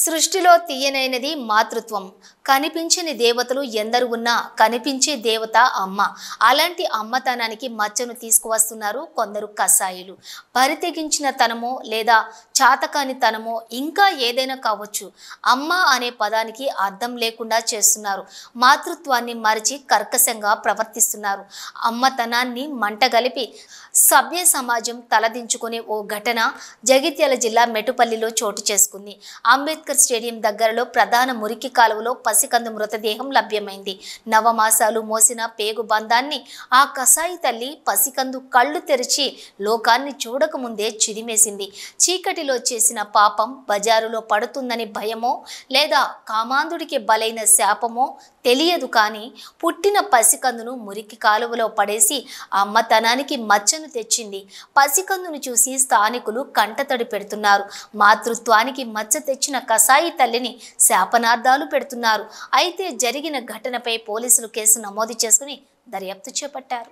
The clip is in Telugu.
సృష్టిలో తీయనైనది మాతృత్వం. కనిపించని దేవతలు ఎందరు ఉన్నా కనిపించే దేవత అమ్మ. అలాంటి అమ్మతనానికి మచ్చను తీసుకువస్తున్నారు కొందరు కసాయిలు. పరితెగించిన తనమో లేదా చాతకాని తనమో ఇంకా ఏదైనా కావచ్చు, అమ్మ అనే పదానికి అర్థం లేకుండా చేస్తున్నారు. మాతృత్వాన్ని మరిచి కర్కశంగా ప్రవర్తిస్తున్నారు. అమ్మతనాన్ని మంటగలిపి సభ్య సమాజం తలదించుకునే ఓ ఘటన జగిత్యాల జిల్లా మెటుపల్లిలో చోటు చేసుకుంది. అంబేద్కర్ స్టేడియం దగ్గరలో ప్రధాన మురికి కాలువలో పసికందు మృతదేహం లభ్యమైంది. నవమాసాలు మోసిన పేగు బంధాన్ని ఆ కసాయి తల్లి పసికందు కళ్ళు తెరిచి లోకాన్ని చూడకముందే చిదిమేసింది. చీకటిలో చేసిన పాపం బజారులో పడుతుందని భయమో లేదా కామాంధుడికి బలైన శాపమో తెలియదు, కానీ పుట్టిన పసికందును మురికి కాలువలో పడేసి అమ్మతనానికి మచ్చను తెచ్చింది. పసికందును చూసి స్థానికులు కంటతడి పెడుతున్నారు. మాతృత్వానికి మచ్చ తెచ్చిన కసాయి తల్లిని శాపనార్థాలు పెడుతున్నారు. అయితే జరిగిన ఘటనపై పోలీసులు కేసు నమోదు చేసుకుని దర్యాప్తు చేపట్టారు.